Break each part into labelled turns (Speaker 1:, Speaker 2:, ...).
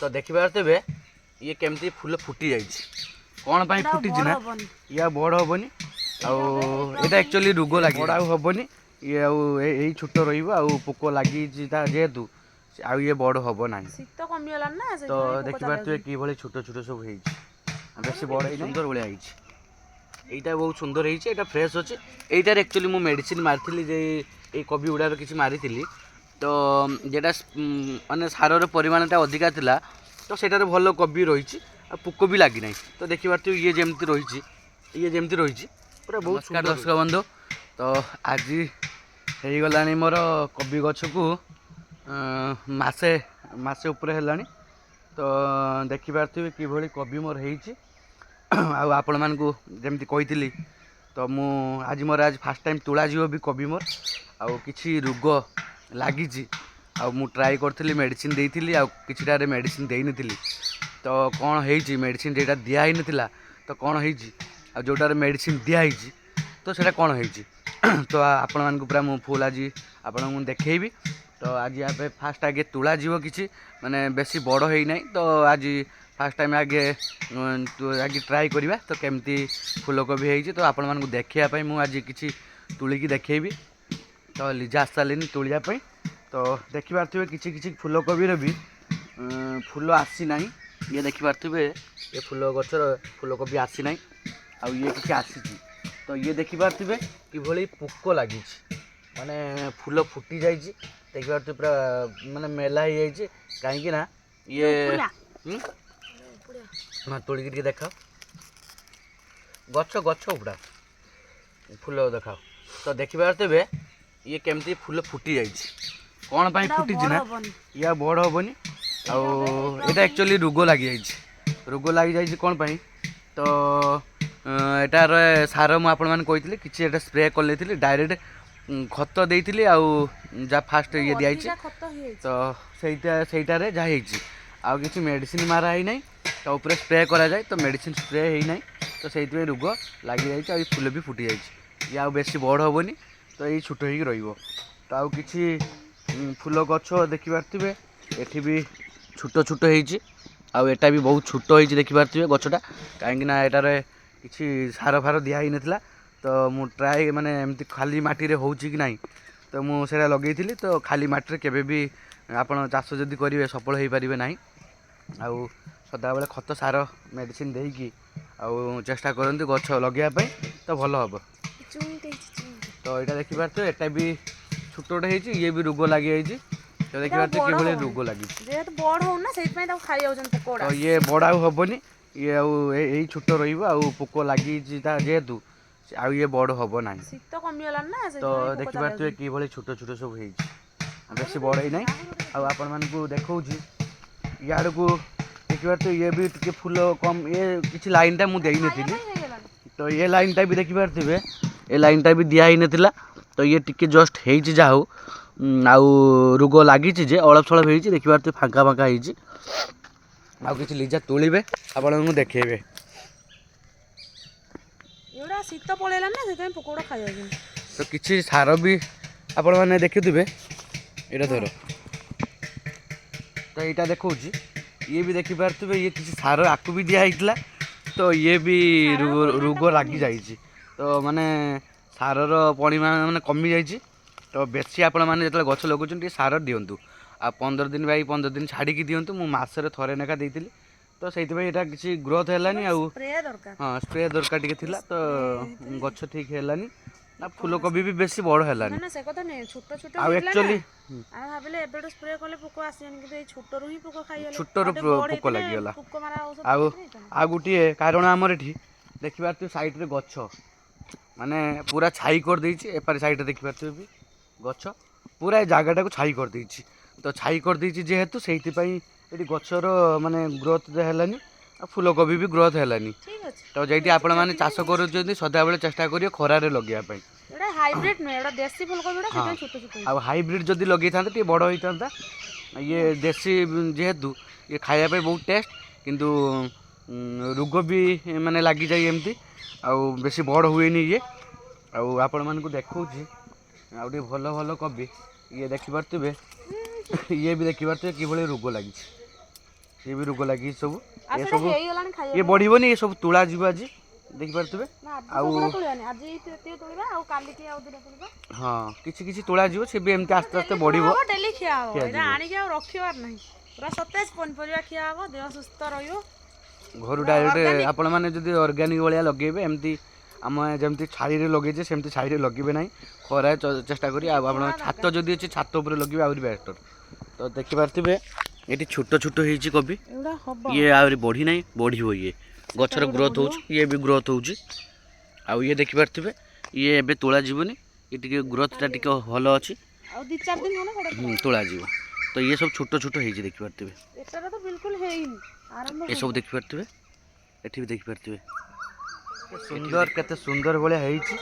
Speaker 1: तो देखिपारे ये केमती फूल फुटी जाइए कौन पाई फुटी ना या बड़ हेनी आईटा एक्चुअली रोग लगे बड़ हेनी ये आई छोट रोक लगी जेहेतु आ ये बड़ हम ना तो देखिपारे कि छोट छोट सब बेसी बड़ सुंदर भाया यहीटा बहुत सुंदर है फ्रेश अच्छे यहीटार एक्चुअली मुझे मेडिसिन मारी जे ये कोबी गुड़ार किसी मारी तो जेटा मानने सार परिमाणटा अधिका थिला तो सेटार भल कोबी रही पोक भी लगी ना तो देखिए ये जमती रही पूरा बहुत दर्शक बंधु तो आज हो गला मोर कोबी गछ को मसे मसे उपर है तो देखिपारे कि कोबी मोर आपण मान जमी कही तो मु आज मोर आज फास्ट टाइम तुला जीव भी कोबी मोर आउ किछि रोग लगी मु ट्राई करी मेडिसिन देती आउ किछिटारे मेडिसिन देनी तो कौन है मेडिसिन जेटा दिखाई नाला तो कौन है जोटार मेडिसिन दिखाई तो सेटा कौन है तो आपण मान पूरा मु फुल आज आपन देखी तो आज यहाँ फास्ट आगे तुला जीव किसी माने बेसी बड़ है ना तो आज फास्ट टाइम आगे आगे ट्राई करवा तो केमती फूलकोबी है तो आपण मान देखापी मुझे आज किसी तुलिकी देखी तो लिजा आस सारे तुलियापाई तो देखिपारे किसी किसी फूलकोबी भी फूल आसी ना ये देखिपारे ये फूल गचर फूलकोबी आसी ना आ ये किसी आसी तो ये देखिपारे कि पोक लगी माने फूल फुटी जाइए देखिपारे पूरा माने मेला हो जाए कहीं ना ये हाँ तोड़िकी देखाओ गच गच उपड़ा फूल देखाओ तो देखिपारे ये केमती फूल फुटी जाइए कौन पाई फुटी ना या बड़ हेनी आईटा एक्चुअली रोग लगी जाइए कौन पाई तो एटार सार मुझे कि स्प्रे कर डायरेक्ट खत देती आउ जा फास्ट ये दिखाई तो सहीटारे जहाँ आउ किसी मेडिसिन मारा ही ना तो ऊपर स्प्रे करा जाए तो मेडिसिन स्प्रे ही ना तो सही रोग लगी जाए फूल भी फुटी जाइए ये आउ बेसी बड़ हेनी तो ये छोट हो तो आउ किसी फूल गछ देखिपारे एठी भी छोट छोट होटा भी बहुत छोट हो देखिपारे गछटा कहीं एटार किसी सार फार दिखाई नाला तो मु ट्राए माने एमती खाली माटी रे होउची कि नहीं तो मुझे लगे तो खाली माटी केबे भी आपन चाष जदि करेंगे सफल हो पारे ना आउ सदा बेले खत सार मेडिसिन देकी आउ चेष्टा करते गछ लगे तो भल हम तो यहाँ देखिपारे एटा भी छोटे ये भी रोग लगी जाइए तो देखिए कि रोग लगी तो ये बड़ हेनी ये आई छोट रोक लगी जेहेतु आ ये बड़ हम ना तो देखिपारे कि छोट छोट सब बेसी बड़ ही ना आपण मान देखा इड़ को देखिपारे ये भी टे फूल कम ये किसी लाइनटा मुझे देनी तो ये लाइनटा भी देखिपारे ये लाइनटा भी दिखाई नाला तो ये टिके जस्ट हो आउ रोग लगी जे अलप सलप हो देखिपारे फांका फांका हो किसी लिजा तोड़े आपन देखेबे
Speaker 2: शीत पड़ेगा ना पोकड़ा खाई
Speaker 1: तो किसी सार भी आपण मैंने देखुवे ये धर तो यहाँ देखा ये भी देखिपारे ये किसी सार आकु भी दिखाई तो ये भी रोग लगी जाइए तो माने सार परिमाण माने कमी जाइए तो बेसी आपण मैंने जो गछ लगे सार दिंतु आ 15 दिन बाई 15 दिन छाड़ी दिंतु मुझे थरे नेखा देती तो से किसी ग्रोथ है हाँ स्प्रे दरकार टी तो गछ ठीक है फूलकोबी भी बेसी बड़ है छोटर पोक लग आ गोटे कारण आमर ये देखिए साइड गछ माने पूरा छाई कर देछि एपार साइड देखिपारे भी गछ पूरा जगटा को छाई कर देछि तो छाई कर देछि जेहेतु सेहिति पई एटी गछर माने ग्रोथ हेलानी फूलकोबी भी ग्रोथ हेलानी तो जेटी आपण माने चाष करूछन्ती सदा बेले चेष्टा करियो खरारे लगेया पई
Speaker 2: एटा हाइब्रिड नै एटा देसी फूलकोबी एटा सेटा छोट छोट
Speaker 1: आ हाइब्रिड जदी लगेई थांते टी बड़ होई थांता ये देसी जेहेतु ये खाया पे बहुत टेस्ट किंतु रोग भी माने लगी जाए एमती आउ बेसी बड़ हुएनी ये आउ आपण मानकु देखौछि आउ टे भल भल कोबी ये देखि पारथिबे ये भी देखि पारथिबे कि भले रोग लागि ସିଏ ବି ରୋଗ ଲାଗିଛି ସବୁ।
Speaker 2: ଆଉ
Speaker 1: ଏ
Speaker 2: ସେଟା
Speaker 1: ସବୁ
Speaker 2: ହେଇଗଲାଣି ଖାଇବା
Speaker 1: ଇଏ ବଢ଼ିବନି, ଏ ସବୁ ତୁଳା ଯିବ ଆଜି ଦେଖିପାରୁଥିବେ।
Speaker 2: ନା ଆଜି
Speaker 1: ଆଉ
Speaker 2: ସବୁଗୁଡା ତୋଳିବାନି, ଆଜି ଏତିକି ତୋଳିବା ଆଉ କାଲିକି ଆଉ ଦିଟା ତୋଳିବା।
Speaker 1: ହଁ କିଛି କିଛି ତୁଳା ଯିବ, ସେ ବି ଏମିତି ଆସ୍ତେ ଆସ୍ତେ
Speaker 2: ଡେଲି
Speaker 1: ବଢ଼ିବ।
Speaker 2: ହବ, ଡେଲି ଖିଆ ହବ, ଏଇଟା
Speaker 1: ଖିଆଯିବ।
Speaker 2: ଆଣିକି ଆଉ ରଖିବାର ନାହିଁ। ପୁରା ସତେଜ ପନିପରିବା ଖିଆ ହବ, ଦେହ ସୁସ୍ଥ ରହିବ।
Speaker 1: ଘରୁ
Speaker 2: ପୁରା
Speaker 1: ଡାଇରେକ୍ଟ
Speaker 2: ଅର୍ଗାନିକ।
Speaker 1: ଆପଣମାନେ ଯଦି ଅର୍ଗାନିକ୍ ଭଳିଆ ଲଗେଇବେ, ଏମିତି ଆମେ ଯେମିତି ଛାଇରେ ଲଗେଇଛେ ସେମିତି ଛାଇରେ ଲଗେଇବେ ନାହିଁ, ଖରାରେ ଚେଷ୍ଟା କରି। ଆଉ ଆପଣ
Speaker 2: ଖରା
Speaker 1: ଛାତ
Speaker 2: ଦରକାର।
Speaker 1: ଯଦି ଅଛି ଛାତ ଉପରେ ଲଗେଇବେ ଆହୁରି ବେଟର। ତ ଦେଖିପାରୁଥିବେ ଏଠି ଛୋଟ ଛୋଟ ହେଇଛି କୋବି,
Speaker 2: ଏଗୁଡା ହବ।
Speaker 1: ଇଏ ଆହୁରି ବଢ଼ି ନାହିଁ, ବଢ଼ିବ। ଇଏ ଗଛର
Speaker 2: ଗୋଟେ
Speaker 1: ଗ୍ରୋଥ୍
Speaker 2: ବଢିବ।
Speaker 1: ହେଉଛି, ଇଏ ବି ଗ୍ରୋଥ୍ ହେଉଛି। ଆଉ ଇଏ ଦେଖିପାରୁଥିବେ ଇଏ ଏବେ ତୋଳା ଯିବନି, ଇଏ ଟିକେ ଗ୍ରୋଥ୍ଟା ଟିକେ ଭଲ ଅଛି।
Speaker 2: ଆଉ 2-4 ଦିନ ଗଲେ ସେଟା
Speaker 1: ତୋଳା ଯିବ। ତ ଇଏ ସବୁ ଛୋଟ ଛୋଟ ହେଇଛି ଦେଖିପାରୁଥିବେ।
Speaker 2: ଏଟାରେ ତ ବିଲକୁଲ ହେଇନି, ଆରମ୍ଭ
Speaker 1: ଏସବୁ
Speaker 2: ହବ।
Speaker 1: ଦେଖିପାରୁଥିବେ, ଏଠି ବି ଦେଖିପାରୁଥିବେ କେତେ ସୁନ୍ଦର ଭଳିଆ ହେଇଛି।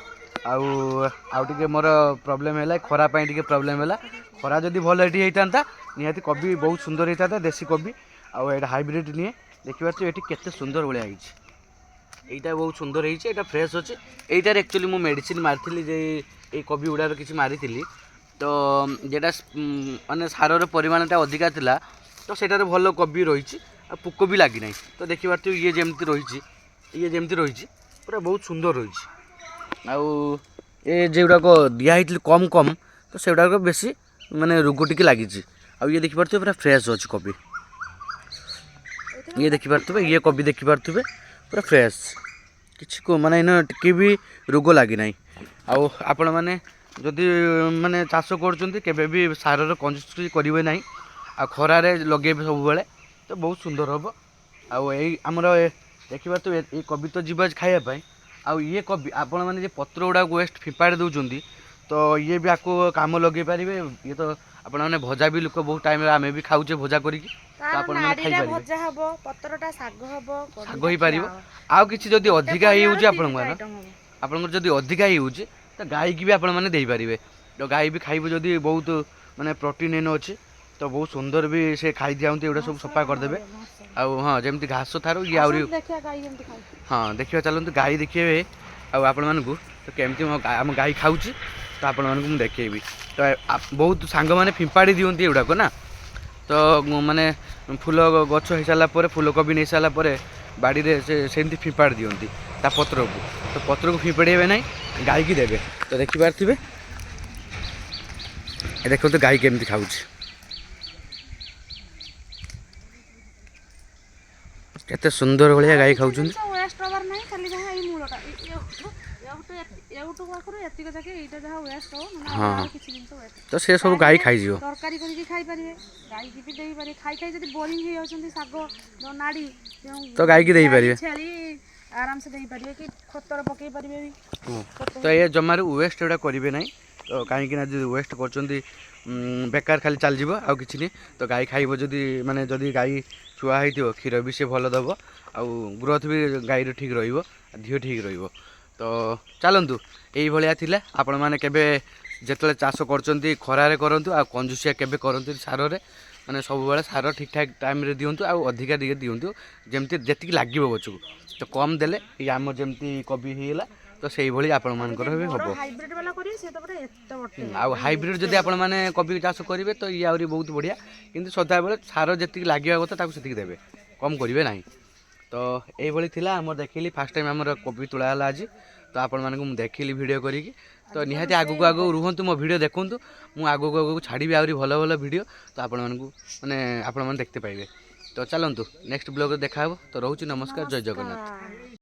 Speaker 1: ଆଉ ଟିକେ ମୋର ପ୍ରୋବ୍ଲେମ୍ ହେଲା, ଖରା ପାଇଁ ଟିକେ ପ୍ରୋବ୍ଲେମ୍ ହେଲା। ଖରା ଯଦି ଭଲ ଏଠି ହେଇଥାନ୍ତା ନିହାତି କୋବି ବହୁତ ସୁନ୍ଦର ହେଇଥାନ୍ତା, ଦେଶୀ କୋବି। ଆଉ ଏଇଟା ହାଇବ୍ରିଡ୍ ନିଏ, ଦେଖିପାରୁଥିବେ ଏଠି କେତେ ସୁନ୍ଦର ଭଳିଆ ହେଇଛି। ଏଇଟା ବହୁତ ସୁନ୍ଦର ହେଇଛି, ଏଇଟା ଫ୍ରେଶ୍ ଅଛି। ଏଇଟାରେ ଆକ୍ଚୁଆଲି ମୁଁ ମେଡ଼ିସିନ୍ ମାରିଥିଲି, ଯେ ଏଇ କୋବି ଗୁଡ଼ାକ କିଛି ମାରିଥିଲି। ତ ଯେଟା ମାନେ ସାରର ପରିମାଣଟା ଅଧିକା ଥିଲା, ତ ସେଟାରେ ଭଲ କୋବି ରହିଛି, ଆଉ ପୋକ ବି ଲାଗିନାହିଁ। ତ ଦେଖିପାରୁଥିବେ ଇଏ ଯେମିତି ରହିଛି ପୁରା ବହୁତ ସୁନ୍ଦର ରହିଛି। ଆଉ ଏ ଯେଉଁଗୁଡ଼ାକ ଦିଆହେଇଥିଲି କମ୍ ତ ସେଗୁଡ଼ାକ ବେଶୀ ମାନେ ରୋଗ ଟିକେ ଲାଗିଛି। ଆଉ ଇଏ ଦେଖିପାରୁଥିବେ ପୁରା ଫ୍ରେଶ୍ ଅଛି କୋବି। ଇଏ ଦେଖିପାରୁଥିବେ, ଇଏ କୋବି ଦେଖିପାରୁଥିବେ ପୁରା ଫ୍ରେଶ୍, କିଛି ମାନେ ଏଇନା ଟିକେ ବି ରୋଗ ଲାଗିନାହିଁ। ଆଉ ଆପଣମାନେ ଯଦି ମାନେ ଚାଷ କରୁଛନ୍ତି କେବେ ବି ସାରର କଞ୍ଜୁସ୍ କରିବେ ନାହିଁ, ଆଉ ଖରାରେ ଲଗେଇବେ ସବୁବେଳେ, ତ ବହୁତ ସୁନ୍ଦର ହେବ। ଆଉ ଏଇ ଆମର ଦେଖିପାରୁଥିବେ ଏଇ କୋବି ତ ଯିବ ଖାଇବା ପାଇଁ। ଆଉ ଇଏ କୋବି ଆପଣମାନେ ଯେ ପତ୍ର ଗୁଡ଼ାକ ୱେଷ୍ଟ ଫିପାଡ଼ି ଦେଉଛନ୍ତି, ତ ଇଏ ବି ଆକୁ କାମ ଲଗେଇ ପାରିବେ। ଇଏ ତ ଆପଣମାନେ ଭଜା ବି ଲୋକ ବହୁତ ଟାଇମ୍ରେ ଆମେ ବି ଖାଉଛେ ଭଜା କରିକି, ତ
Speaker 2: ତାର
Speaker 1: ଆପଣମାନେ
Speaker 2: ନାଡିଟା
Speaker 1: ଖାଇପାରିବେ।
Speaker 2: ଭଜା ହବ, ପତ୍ରଟା ଶାଗ ହବ,
Speaker 1: ଶାଗ
Speaker 2: କୋବିଟା ଖିଆ
Speaker 1: ହେଇପାରିବ।
Speaker 2: ହବ।
Speaker 1: ଆଉ କିଛି ଯଦି
Speaker 2: ଗୋଟେ
Speaker 1: ଅଧିକା
Speaker 2: ପରିବାର
Speaker 1: ହେଇଯାଉଛି
Speaker 2: 3ଟା ଆଇଟମ ହବ।
Speaker 1: ଆପଣଙ୍କର ଯଦି ଅଧିକା ହେଇଯାଉଛି, ତ ଗାଈକି ବି ଆପଣମାନେ ଦେଇପାରିବେ। ତ ଗାଈ ବି ଖାଇବ ଯଦି ବହୁତ ମାନେ ପ୍ରୋଟିନ୍ ଏଇନେ ଅଛି, ତ ବହୁତ ସୁନ୍ଦର ବି ସେ ଖାଇଦିଅନ୍ତି। ଏଗୁଡ଼ା ସବୁ
Speaker 2: ଘାସର
Speaker 1: ସଫା
Speaker 2: କାମ
Speaker 1: କରିଦେବେ।
Speaker 2: କରିବ ଘାସର।
Speaker 1: ଆଉ ହଁ ଯେମିତି ଘାସ ଠାରୁ ଇଏ ଆହୁରି
Speaker 2: ଆସନ୍ତୁ ଦେଖିବା ଗାଈ କେମିତି ଖାଉଛି।
Speaker 1: ହଁ ଦେଖିବା, ଚାଲନ୍ତୁ ଗାଈ ଦେଖିବେ। ଆଉ ଆପଣମାନଙ୍କୁ ତ କେମିତି ଆମ ଗାଈ ଖାଉଛି, ତ ଆପଣମାନଙ୍କୁ ମୁଁ ଦେଖେଇବି। ତ ବହୁତ ସାଙ୍ଗମାନେ ଫିମ୍ପାଡ଼ି ଦିଅନ୍ତି ଏଗୁଡ଼ାକ ନା, ତ ମାନେ ଫୁଲ ଗଛ ହେଇସାରିଲା ପରେ, ଫୁଲକୋବି ନେଇସାରିଲା ପରେ ବାଡ଼ିରେ ସେମିତି ଫିମ୍ପାଡ଼ି ଦିଅନ୍ତି ତା ପତ୍ରକୁ। ତ ପତ୍ରକୁ ଫିମ୍ପାଡ଼ିବେ ନାହିଁ, ଗାଈକି ଦେବେ। ତ ଦେଖିପାରୁଥିବେ ଏ ଦେଖନ୍ତୁ ଗାଈ କେମିତି ଖାଉଛି, କେତେ ସୁନ୍ଦର ଭଳିଆ
Speaker 2: ତାର
Speaker 1: ଗାଈ
Speaker 2: କିଛି
Speaker 1: ଖାଉଛନ୍ତି।
Speaker 2: ଜିନିଷ ୱେଷ୍ଟ ହବାର ନାହିଁ, ଖାଲି ଯାହା ଏଇ ମୂଳଟା ଏଉଠୁ ପାଖରୁ ଏତିକ ଯାକେ ଏଇଟା ଯାହା ୱେଷ୍ଟ ହବ, ନହେଲେ
Speaker 1: ହଁ
Speaker 2: ଆଉ କିଛି ଜିନିଷ ୱେଷ୍ଟ
Speaker 1: ତ ସେ ସବୁ ଗାଈ
Speaker 2: ଚାହିଁଲେ
Speaker 1: ଖାଇଯିବ।
Speaker 2: ତରକାରୀ କରିକି ଖାଇପାରିବେ, ଗାଈକି ବି ଦେଇପାରିବେ। ଖାଇ ଯଦି ବୋରିଂ ହେଇଯାଉଛନ୍ତି ଶାଗ ନାଡ଼ି,
Speaker 1: ତ ଗାଈକି
Speaker 2: ଗାଈ
Speaker 1: ଦେଇପାରିବେ।
Speaker 2: ଛେଳି ଆରାମସେ ଦେଇପାରିବେ, କି ଖତରେ ପକେଇ ପାରିବେ ବି।
Speaker 1: ହଁ
Speaker 2: ଖତ
Speaker 1: ତ ଏ ଜମାରୁ ୱେଷ୍ଟ ଏଗୁଡ଼ା କରିବେ ନାହିଁ। ତ କାହିଁକିନା ଯଦି ୱେଷ୍ଟ କରୁଛନ୍ତି, ବେକାର ଖାଲି ଚାଲିଯିବ, ଆଉ କିଛି ନାହିଁ। ତ ଗାଈ ଖାଇବ ଯଦି ଗାଈ ଛୁଆ ହେଇଥିବ, କ୍ଷୀର ବି ସେ ଭଲ ଦେବ, ଆଉ ଗ୍ରୋଥ୍ ବି ଗାଈର ଠିକ୍ ରହିବ, ଦେହ ଠିକ୍ ରହିବ। ତ ଚାଲନ୍ତୁ, ଏଇଭଳିଆ ଥିଲା। ଆପଣମାନେ କେବେ ଯେତେବେଳେ ଚାଷ କରୁଛନ୍ତି ଖରାରେ କରନ୍ତୁ, ଆଉ କଞ୍ଜୁସିଆ କେବେ କରନ୍ତୁ ସାରରେ। ମାନେ ସବୁବେଳେ ସାର ଠିକ୍ ଠାକ୍ ଟାଇମ୍ରେ ଦିଅନ୍ତୁ, ଆଉ ଅଧିକା ଟିକେ ଦିଅନ୍ତୁ, ଯେତିକି ଲାଗିବ ଗଛକୁ। ତ କମ୍ ଦେଲେ ଏଇ ଆମର ଯେମିତି କୋବି ହେଇଗଲା, ତ ସେଇଭଳି
Speaker 2: ଆଉ
Speaker 1: ଆପଣମାନଙ୍କର
Speaker 2: ଯଦି
Speaker 1: ବି
Speaker 2: ବଡ
Speaker 1: ହେବ।
Speaker 2: ହାଇବ୍ରିଡ ବାଲା କରିବେ, ସେ ତ ପୁରା ଏତେ ବଟେ
Speaker 1: ଆଉ
Speaker 2: ପୁରା
Speaker 1: ହାଇବ୍ରିଡ୍
Speaker 2: ଏତେ
Speaker 1: ଯଦି
Speaker 2: ବଡ।
Speaker 1: ଆପଣମାନେ କୋବି ଚାଷ କରିବେ, ତ ଇଏ ଆହୁରି ବହୁତ ବଢ଼ିଆ। କିନ୍ତୁ ସଦାବେଳେ ସାର ଯେତିକି ଲାଗିବା କଥା ତାକୁ ସେତିକି ଦେବେ, କମ୍ କରିବେ ନାହିଁ। ତ ଏଇଭଳି ଥିଲା ଆମର ଦେଖେଇଲି, ଫାର୍ଷ୍ଟ ଟାଇମ୍ ଆମର କୋବି ତୋଳା ହେଲା ଆଜି। ତ ଆପଣମାନଙ୍କୁ ମୁଁ ଦେଖେଇଲି ଭିଡ଼ିଓ କରିକି। ତ
Speaker 2: ଆଜି
Speaker 1: ନିହାତି
Speaker 2: ରୋଷେଇ
Speaker 1: ଆଗକୁ
Speaker 2: ହବ।
Speaker 1: ରୁହନ୍ତୁ, ମୋ ଭିଡ଼ିଓ ଦେଖନ୍ତୁ। ମୁଁ ଆଗକୁ ଛାଡ଼ିବି ଆହୁରି ଭଲ ଭଲ ଭିଡ଼ିଓ, ତ ଆପଣମାନେ ଦେଖତେ ପାଇବେ। ତ ଚାଲନ୍ତୁ ନେକ୍ସଟ ବ୍ଲଗ୍ରେ ଦେଖାହେବ। ତ ରହୁଛି, ନମସ୍କାର, ଜୟ ଜଗନ୍ନାଥ।
Speaker 2: ନମସ୍କାର।